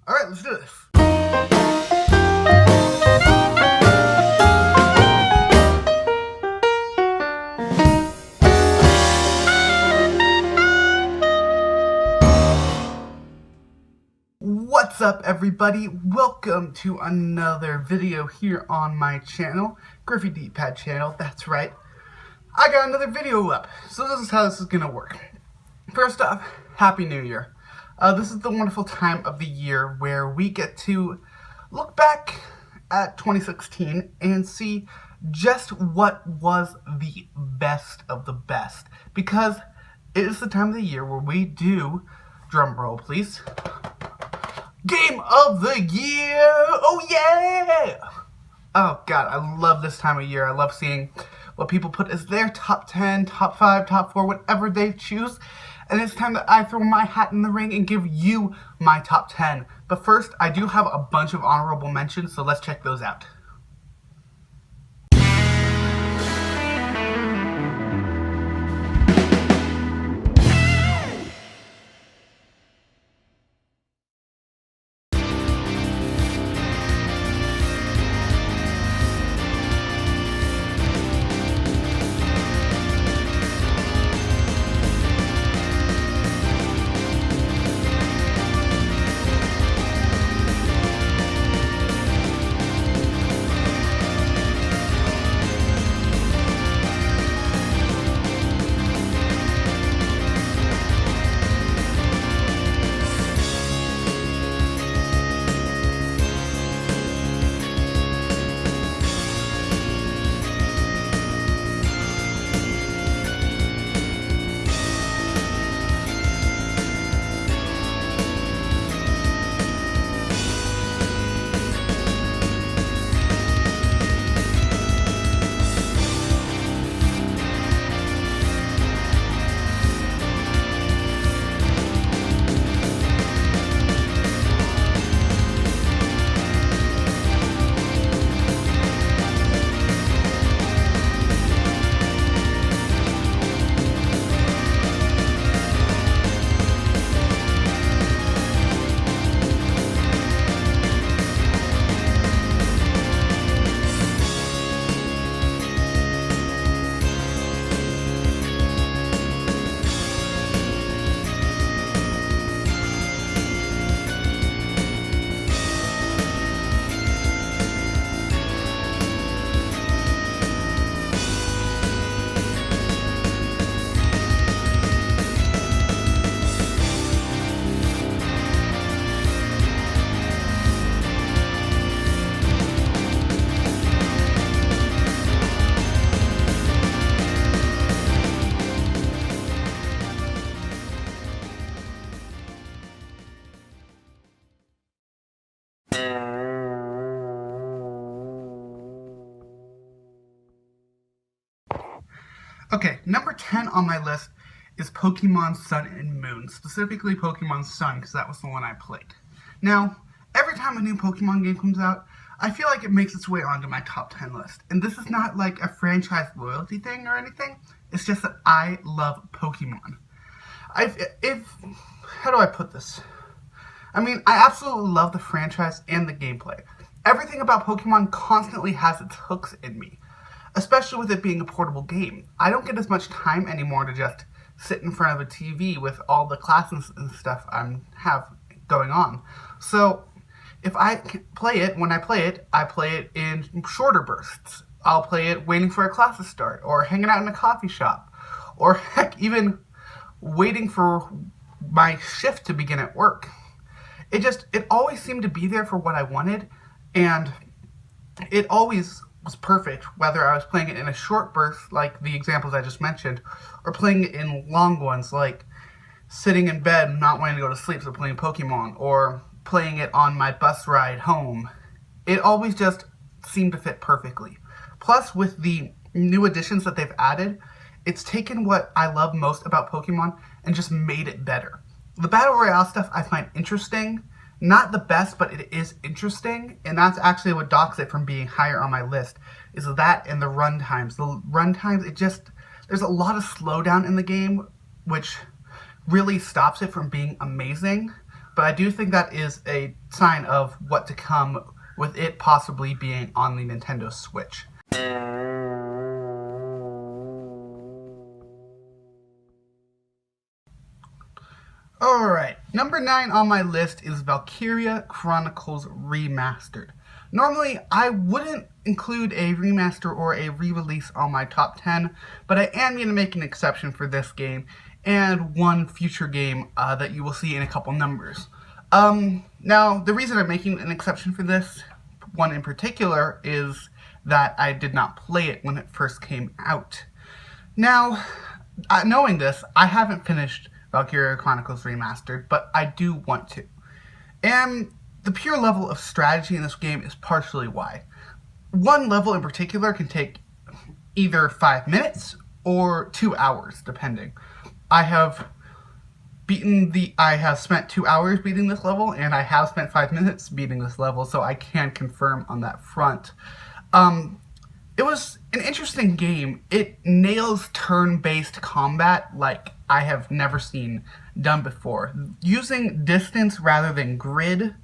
Alright, let's do this. What's up, everybody? Welcome to another video here on my channel, Griffy D-Pad channel. That's right. I got another video up. So this is how this is gonna work. First off, Happy New Year. This is the wonderful time of the year where we get to look back at 2016 and see just what was the best of the best. Because it is the time of the year where we do, drum roll please, Game of the Year! Oh yeah! Oh god, I love this time of year. I love seeing what people put as their top 10, top 5, top 4, whatever they choose. And it's time that I throw my hat in the ring and give you my top 10. But first, I do have a bunch of honorable mentions, so let's check those out. Okay, number 10 on my list is Pokemon Sun and Moon, specifically Pokemon Sun, because that was the one I played. Now, every time a new Pokemon game comes out, I feel like it makes its way onto my top 10 list. And this is not like a franchise loyalty thing or anything, it's just that I love Pokemon. How do I put this? I mean, I absolutely love the franchise and the gameplay. Everything about Pokemon constantly has its hooks in me. Especially with it being a portable game. I don't get as much time anymore to just sit in front of a TV with all the classes and stuff I have going on. So, if I play it, when I play it in shorter bursts. I'll play it waiting for a class to start, or hanging out in a coffee shop, or heck, even waiting for my shift to begin at work. It always seemed to be there for what I wanted, and it always was perfect, whether I was playing it in a short burst, like the examples I just mentioned, or playing it in long ones, like sitting in bed not wanting to go to sleep, so playing Pokemon, or playing it on my bus ride home. It always just seemed to fit perfectly. Plus, with the new additions that they've added, it's taken what I love most about Pokemon and just made it better. The Battle Royale stuff I find interesting, not the best, but it is interesting, and that's actually what docks it from being higher on my list, is that and the run times. The run times, there's a lot of slowdown in the game, which really stops it from being amazing. but I do think that is a sign of what to come with it possibly being on the Nintendo Switch. Alright, number 9 on my list is Valkyria Chronicles Remastered. Normally, I wouldn't include a remaster or a re-release on my top 10, but I am going to make an exception for this game and one future game that you will see in a couple numbers. Now, the reason I'm making an exception for this one in particular is that I did not play it when it first came out. Now, knowing this, I haven't finished Valkyria Chronicles Remastered, but I do want to. And the pure level of strategy in this game is partially why. One level in particular can take either 5 minutes or 2 hours, depending. I have spent 2 hours beating this level, and I have spent 5 minutes beating this level, so I can confirm on that front. It was an interesting game. It nails turn-based combat like I have never seen done before. Using distance rather than grid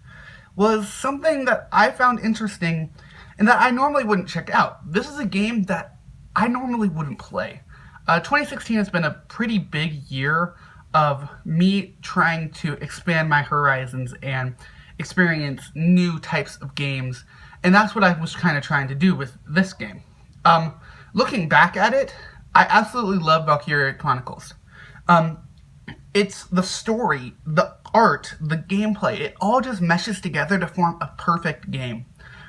was something that I found interesting and that I normally wouldn't check out. This is a game that I normally wouldn't play. 2016 has been a pretty big year of me trying to expand my horizons and experience new types of games, and that's what I was kind of trying to do with this game. Looking back at it, I absolutely love Valkyria Chronicles. It's the story, the art, the gameplay, it all just meshes together to form a perfect game.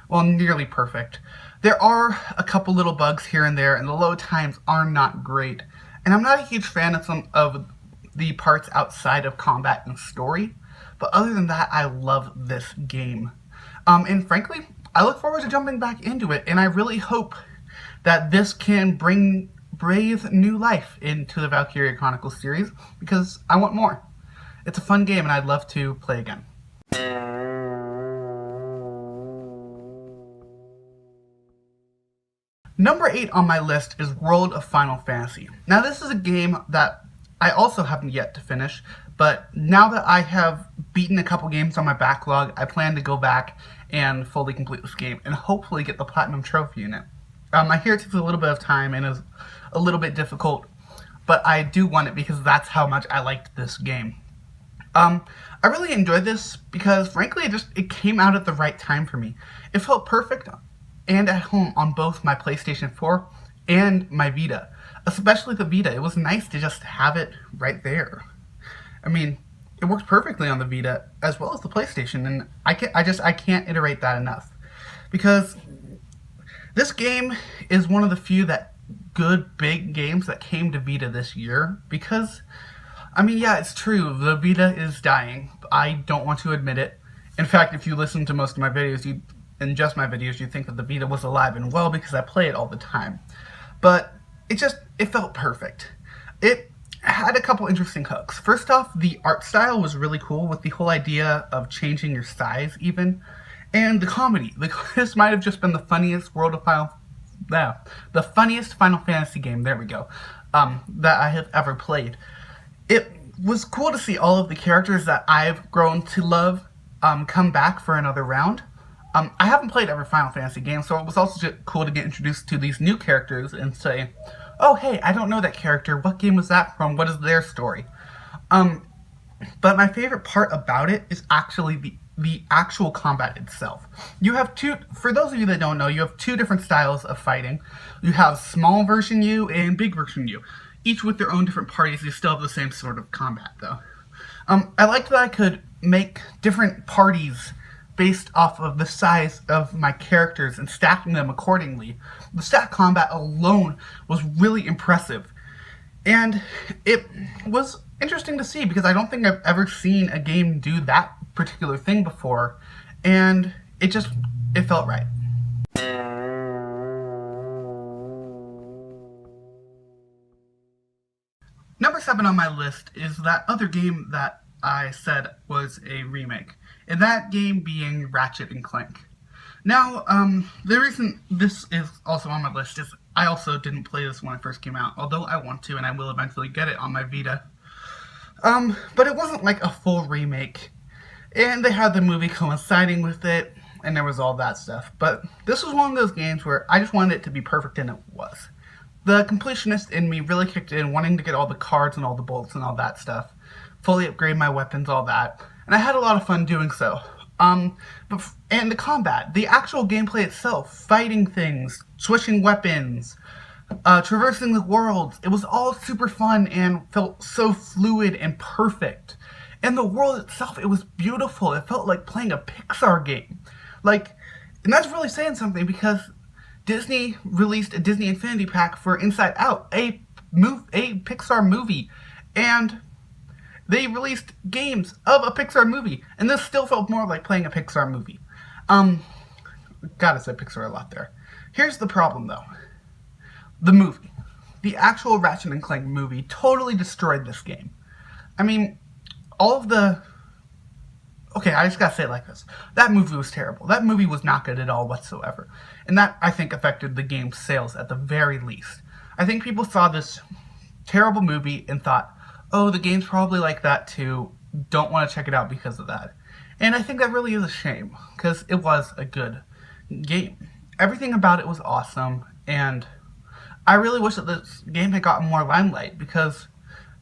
Well, nearly perfect. There are a couple little bugs here and there, and the load times are not great. And I'm not a huge fan of some of the parts outside of combat and story, but other than that, I love this game. And frankly, I look forward to jumping back into it, and I really hope that this can breathe new life into the Valkyria Chronicles series, because I want more. It's a fun game, and I'd love to play again. Number 8 on my list is World of Final Fantasy. Now, this is a game that I also haven't yet to finish, but now that I have beaten a couple games on my backlog, I plan to go back and fully complete this game and hopefully get the Platinum Trophy in it. I hear it takes a little bit of time and is a little bit difficult, but I do want it because that's how much I liked this game. I really enjoyed this because, frankly, it came out at the right time for me. It felt perfect and at home on both my PlayStation 4 and my Vita. Especially the Vita. It was nice to just have it right there. I mean, it works perfectly on the Vita as well as the PlayStation, and I can't iterate that enough. Because this game is one of the few good big games that came to Vita this year. Because, I mean, yeah, it's true, the Vita is dying. I don't want to admit it. In fact, if you listen to most of my videos, you'd think that the Vita was alive and well because I play it all the time. But it felt perfect. It had a couple interesting hooks. First off, the art style was really cool with the whole idea of changing your size even. And the comedy. This might have just been the funniest the funniest Final Fantasy game, there we go, that I have ever played. It was cool to see all of the characters that I've grown to love come back for another round. I haven't played every Final Fantasy game, so it was also just cool to get introduced to these new characters and say, oh, hey, I don't know that character. What game was that from? What is their story? But my favorite part about it is actually the actual combat itself. You have for those of you that don't know, you have two different styles of fighting. You have small version you and big version you. Each with their own different parties, they still have the same sort of combat, though. I liked that I could make different parties based off of the size of my characters and stacking them accordingly. The stack combat alone was really impressive. And it was interesting to see because I don't think I've ever seen a game do that particular thing before. And it felt right. Number 7 on my list is that other game that I said was a remake, and that game being Ratchet and Clank. Now, the reason this is also on my list is I also didn't play this when it first came out, although I want to, and I will eventually get it on my Vita. But it wasn't like a full remake. And they had the movie coinciding with it, and there was all that stuff. But this was one of those games where I just wanted it to be perfect, and it was. The completionist in me really kicked in, wanting to get all the cards and all the bolts and all that stuff, fully upgrade my weapons, all that, and I had a lot of fun doing so. And the combat, the actual gameplay itself, fighting things, switching weapons, traversing the worlds, it was all super fun and felt so fluid and perfect. And the world itself, it was beautiful. It felt like playing a Pixar game. Like, and that's really saying something because Disney released a Disney Infinity Pack for Inside Out, a Pixar movie, and they released games of a Pixar movie, and this still felt more like playing a Pixar movie. Gotta say Pixar a lot there. Here's the problem, though. The movie. The actual Ratchet and Clank movie totally destroyed this game. I mean, all of the... Okay, I just gotta say it like this. That movie was terrible. That movie was not good at all whatsoever. And that, I think, affected the game's sales at the very least. I think people saw this terrible movie and thought, oh, the game's probably like that too. Don't want to check it out because of that. And I think that really is a shame, because it was a good game. Everything about it was awesome, and I really wish that this game had gotten more limelight, because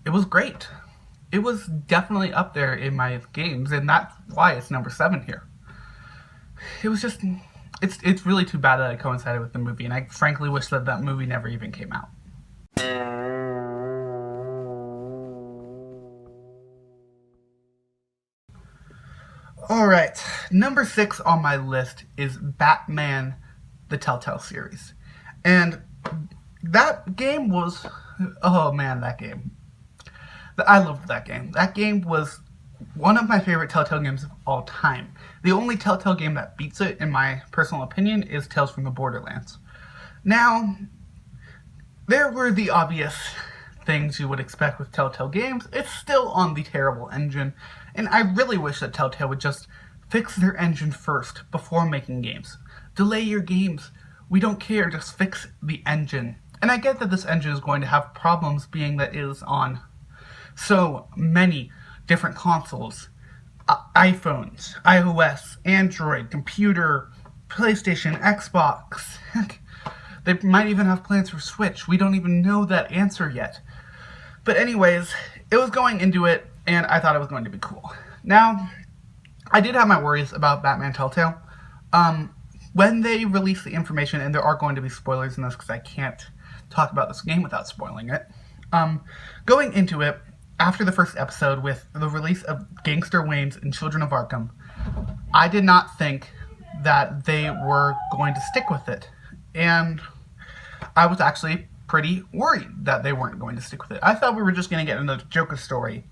it was great. It was definitely up there in my games, and that's why it's number 7 here. It was just, it's really too bad that it coincided with the movie, and I frankly wish that that movie never even came out. Alright, number 6 on my list is Batman, the Telltale series. And that game was, oh man, that game. I loved that game. That game was one of my favorite Telltale games of all time. The only Telltale game that beats it, in my personal opinion, is Tales from the Borderlands. Now, there were the obvious things you would expect with Telltale games. It's still on the terrible engine, and I really wish that Telltale would just fix their engine first before making games. Delay your games. We don't care, just fix the engine. And I get that this engine is going to have problems, being that it is on so many different consoles. iPhones, iOS, Android, computer, PlayStation, Xbox. They might even have plans for Switch. We don't even know that answer yet. But anyways, it was going into it, and I thought it was going to be cool. Now, I did have my worries about Batman Telltale. When they release the information, and there are going to be spoilers in this because I can't talk about this game without spoiling it. Going into it, after the first episode with the release of Gangster Wayne's and Children of Arkham, I did not think that they were going to stick with it. And I was actually pretty worried that they weren't going to stick with it. I thought we were just going to get another Joker story,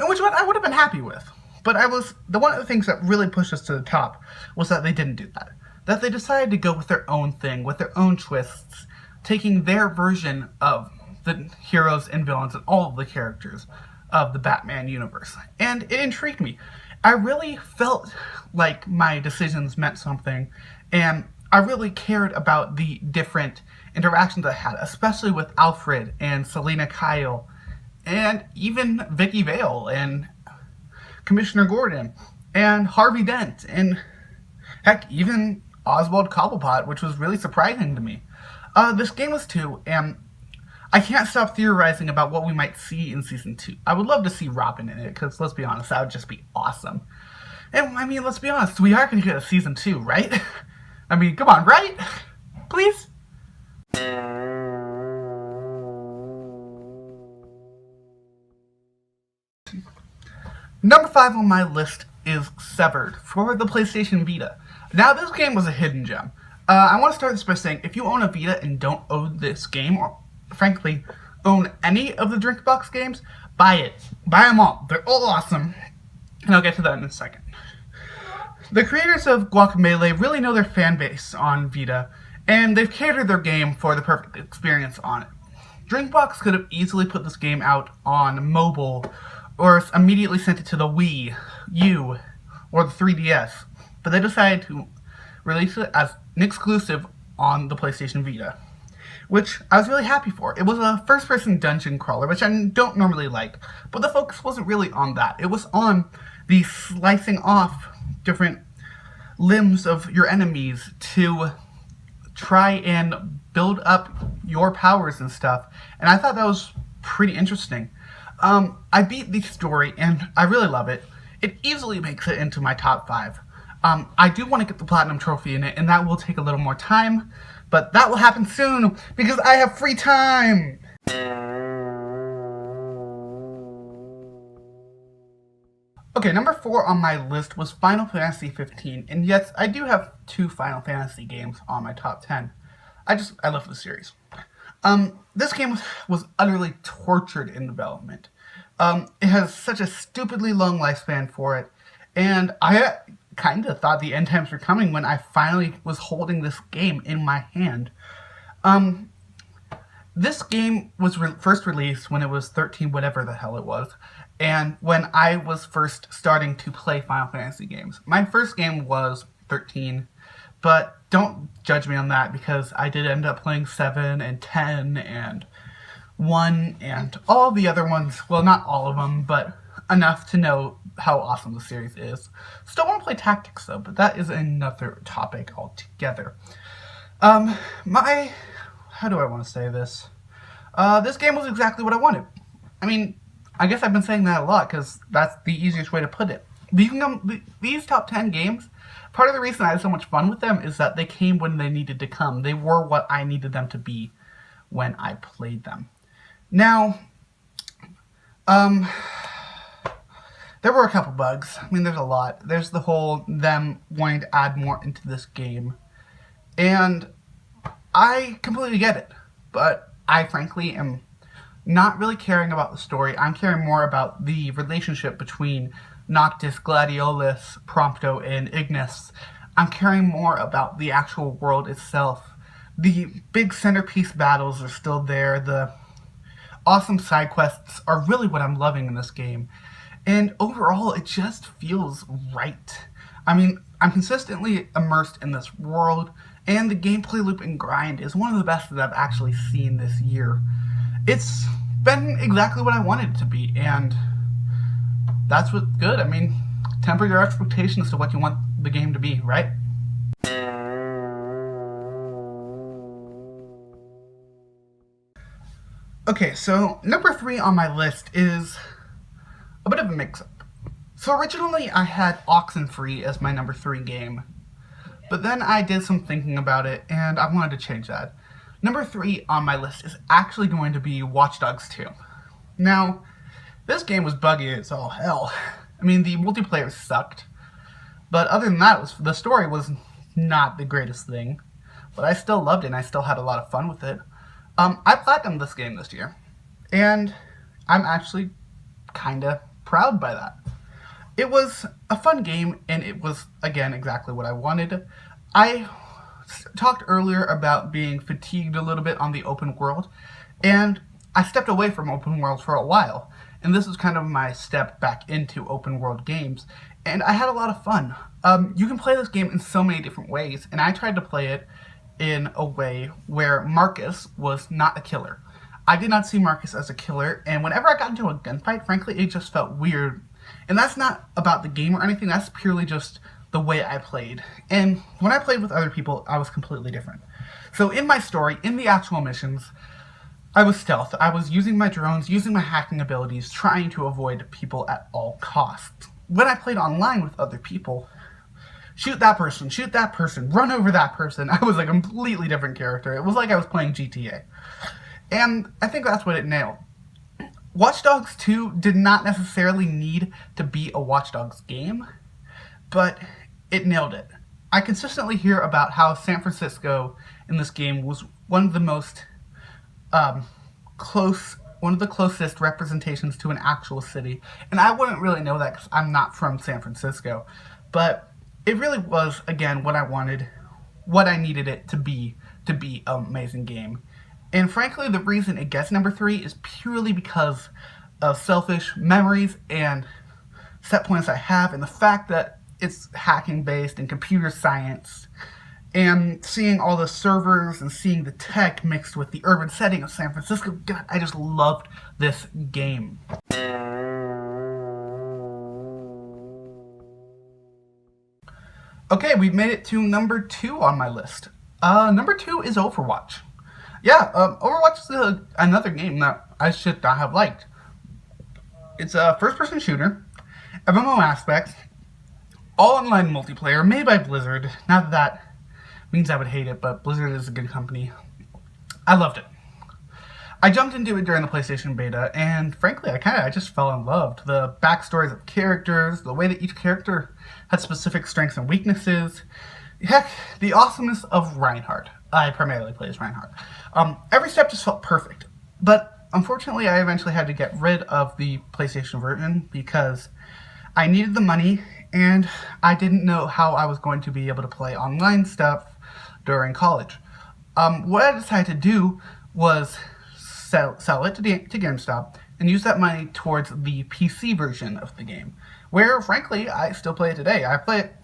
which one I would have been happy with. But one of the things that really pushed us to the top was that they didn't do that. That they decided to go with their own thing, with their own twists, taking their version of the heroes and villains and all of the characters of the Batman universe. And it intrigued me. I really felt like my decisions meant something, and I really cared about the different interactions I had, especially with Alfred and Selina Kyle, and even Vicky Vale and Commissioner Gordon and Harvey Dent, and heck, even Oswald Cobblepot, which was really surprising to me. This game was 2, and I can't stop theorizing about what we might see in Season 2. I would love to see Robin in it, because let's be honest, that would just be awesome. And, I mean, let's be honest, we are going to get a Season 2, right? I mean, come on, right? Please? Number 5 on my list is Severed for the PlayStation Vita. Now, this game was a hidden gem. I want to start this by saying, if you own a Vita and don't own this game, or frankly, own any of the Drinkbox games, buy it. Buy them all. They're all awesome. And I'll get to that in a second. The creators of Guacamelee really know their fan base on Vita, and they've catered their game for the perfect experience on it. Drinkbox could have easily put this game out on mobile, or immediately sent it to the Wii U, or the 3DS, but they decided to release it as an exclusive on the PlayStation Vita, which I was really happy for. It was a first-person dungeon crawler, which I don't normally like, but the focus wasn't really on that. It was on the slicing off different limbs of your enemies to try and build up your powers and stuff. And I thought that was pretty interesting. I beat the story and I really love it. It easily makes it into my top 5. I do want to get the Platinum Trophy in it, and that will take a little more time, but that will happen soon because I have free time! Okay, number 4 on my list was Final Fantasy 15, and yes, I do have 2 Final Fantasy games on my top 10. I love the series. This game was utterly tortured in development. It has such a stupidly long lifespan for it, and I kind of thought the end times were coming when I finally was holding this game in my hand. This game was first released when it was 13, whatever the hell it was, and when I was first starting to play Final Fantasy games. My first game was 13, but don't judge me on that because I did end up playing 7 and 10 and 1 and all the other ones. Well, not all of them, but enough to know how awesome the series is. Still want to play Tactics though, but that is another topic altogether. How do I want to say this? This game was exactly what I wanted. I mean, I guess I've been saying that a lot because that's the easiest way to put it. These top 10 games, part of the reason I had so much fun with them is that they came when they needed to come. They were what I needed them to be when I played them. Now, there were a couple bugs. I mean, there's a lot. There's the whole them wanting to add more into this game. And I completely get it. But I frankly am not really caring about the story. I'm caring more about the relationship between Noctis, Gladiolus, Prompto, and Ignis. I'm caring more about the actual world itself. The big centerpiece battles are still there. The awesome side quests are really what I'm loving in this game. And overall, it just feels right. I mean, I'm consistently immersed in this world, and the gameplay loop and grind is one of the best that I've actually seen this year. It's been exactly what I wanted it to be, and that's what's good. I mean, temper your expectations to what you want the game to be, right? Okay, so number 3 on my list is a bit of a mix-up. So originally I had Oxenfree as my number 3 game, but then I did some thinking about it and I wanted to change that. Number 3 on my list is actually going to be Watch Dogs 2. Now, this game was buggy as all hell. I mean, the multiplayer sucked, but other than that, the story was not the greatest thing, but I still loved it and I still had a lot of fun with it. I platinumed this game this year, and I'm actually kinda proud by that. It was a fun game, and it was, again, exactly what I wanted. I talked earlier about being fatigued a little bit on the open world, and I stepped away from open world for a while, and this was kind of my step back into open world games, and I had a lot of fun. You can play this game in so many different ways, and I tried to play it in a way where Marcus was not a killer. I did not see Marcus as a killer, and whenever I got into a gunfight, frankly, it just felt weird. And that's not about the game or anything, that's purely just the way I played. And when I played with other people, I was completely different. So in my story, in the actual missions, I was stealth. I was using my drones, using my hacking abilities, trying to avoid people at all costs. When I played online with other people, shoot that person, run over that person. I was a completely different character. It was like I was playing GTA. And I think that's what it nailed. Watch Dogs 2 did not necessarily need to be a Watch Dogs game, but it nailed it. I consistently hear about how San Francisco in this game was one of the most one of the closest representations to an actual city. And I wouldn't really know that because I'm not from San Francisco. But it really was, again, what I wanted, what I needed it to be an amazing game. And frankly, the reason it gets number 3 is purely because of selfish memories and set points I have, and the fact that it's hacking based and computer science, and seeing all the servers and seeing the tech mixed with the urban setting of San Francisco. God, I just loved this game. Okay, we've made it to number 2 on my list. Number 2 is Overwatch. Yeah, Overwatch is another game that I should not have liked. It's a first-person shooter, MMO aspects, all online multiplayer, made by Blizzard. Not that that means I would hate it, but Blizzard is a good company. I loved it. I jumped into it during the PlayStation beta, and frankly, I just fell in love. The backstories of characters, the way that each character had specific strengths and weaknesses. Heck, the awesomeness of Reinhardt. I primarily play as Reinhardt. Every step just felt perfect. But unfortunately, I eventually had to get rid of the PlayStation version because I needed the money, and I didn't know how I was going to be able to play online stuff during college. What I decided to do was sell it to GameStop and use that money towards the PC version of the game, where frankly I still play it today. I play it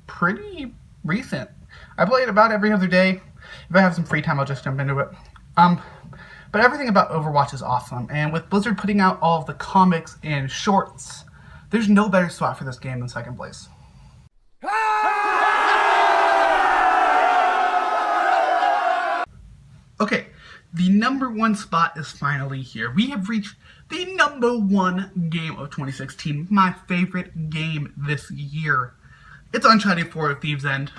pretty recent. I play it about every other day. If I have some free time, I'll just jump into it. But everything about Overwatch is awesome, and with Blizzard putting out all of the comics and shorts, there's no better spot for this game than second place. Okay, the number 1 spot is finally here. We have reached the number 1 game of 2016, my favorite game this year. It's Uncharted 4: Thieves' End.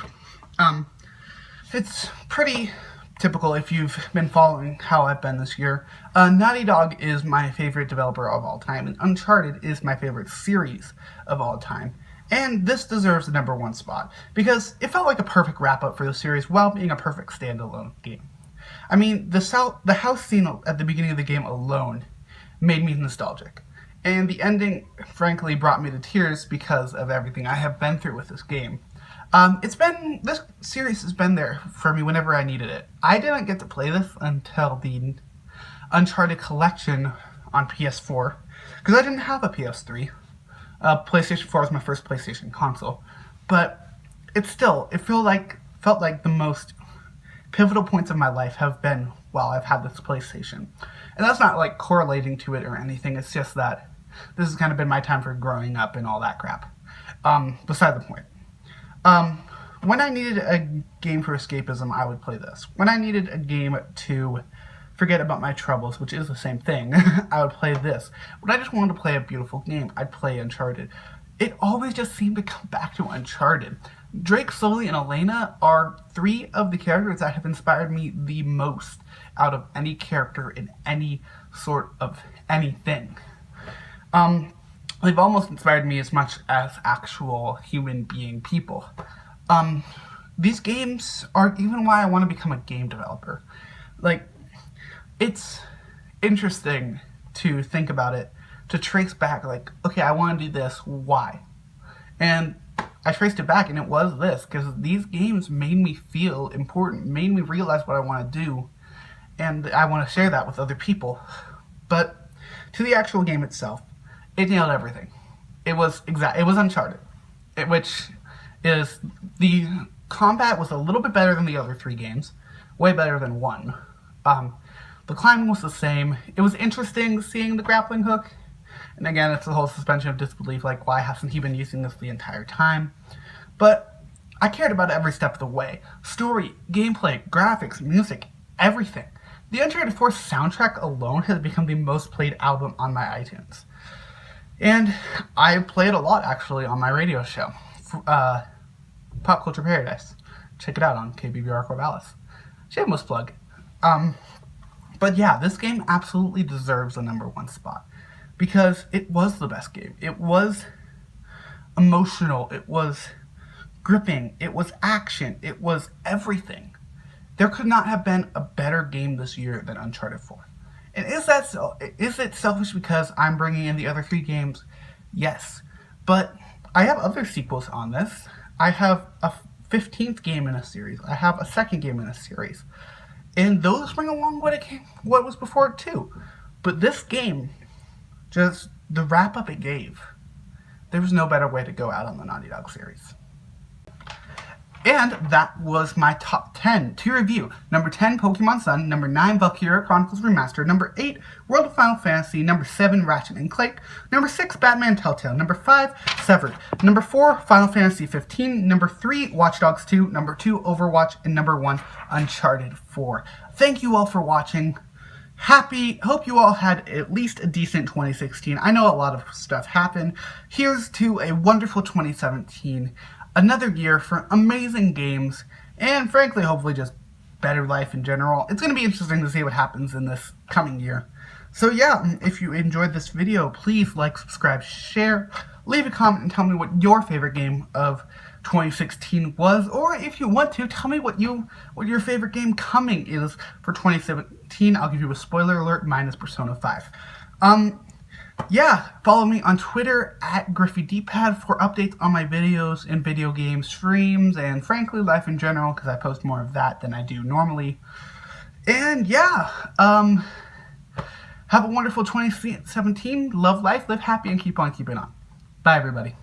It's pretty typical if you've been following how I've been this year. Naughty Dog is my favorite developer of all time, and Uncharted is my favorite series of all time. And this deserves the number 1 spot, because it felt like a perfect wrap-up for the series while being a perfect standalone game. I mean, the house scene at the beginning of the game alone made me nostalgic. And the ending, frankly, brought me to tears because of everything I have been through with this game. This series has been there for me whenever I needed it. I didn't get to play this until the Uncharted collection on PS4, because I didn't have a PS3. PlayStation 4 was my first PlayStation console. But it felt like the most pivotal points of my life have been while I've had this PlayStation. And that's not like correlating to it or anything, it's just that this has kind of been my time for growing up and all that crap. Beside the point. When I needed a game for escapism, I would play this. When I needed a game to forget about my troubles, which is the same thing, I would play this. When I just wanted to play a beautiful game, I'd play Uncharted. It always just seemed to come back to Uncharted. Drake, Sully, and Elena are 3 of the characters that have inspired me the most out of any character in any sort of anything. They've almost inspired me as much as actual human being people. These games are even why I want to become a game developer. Like, it's interesting to think about it, to trace back, like, okay, I want to do this, why? And I traced it back, and it was this, because these games made me feel important, made me realize what I want to do, and I want to share that with other people. But to the actual game itself, it nailed everything. It was Uncharted, which is, the combat was a little bit better than the other 3 games, way better than 1. The climbing was the same. It was interesting seeing the grappling hook. And again, it's the whole suspension of disbelief, like, why hasn't he been using this the entire time? But I cared about it every step of the way. Story, gameplay, graphics, music, everything. The Uncharted 4 soundtrack alone has become the most played album on my iTunes. And I play it a lot, actually, on my radio show, Pop Culture Paradise. Check it out on KBBR Corvallis. Shameless plug. But yeah, this game absolutely deserves the number 1 spot. Because it was the best game. It was emotional. It was gripping. It was action. It was everything. There could not have been a better game this year than Uncharted 4. And is it selfish because I'm bringing in the other 3 games? Yes. But I have other sequels on this. I have a 15th game in a series. I have a second game in a series. And those bring along what was before it too. But this game, just the wrap up it gave, there was no better way to go out on the Naughty Dog series. And that was my top 10 to review. Number 10, Pokemon Sun. Number 9, Valkyria Chronicles Remastered. Number 8, World of Final Fantasy. Number 7, Ratchet and Clank. Number 6, Batman Telltale. Number 5, Severed. Number 4, Final Fantasy 15. Number 3, Watch Dogs 2. Number 2, Overwatch. And number 1, Uncharted 4. Thank you all for watching. Hope you all had at least a decent 2016. I know a lot of stuff happened. Here's to a wonderful 2017. Another year for amazing games, and frankly, hopefully just better life in general. It's going to be interesting to see what happens in this coming year. So yeah, if you enjoyed this video, please like, subscribe, share, leave a comment, and tell me what your favorite game of 2016 was, or if you want to, tell me what your favorite game coming is for 2017. I'll give you a spoiler alert minus Persona 5. Yeah, follow me on Twitter at GriffyDpad for updates on my videos and video game streams, and frankly, life in general, because I post more of that than I do normally. And yeah, have a wonderful 2017. Love life, live happy, and keep on keeping on. Bye, everybody.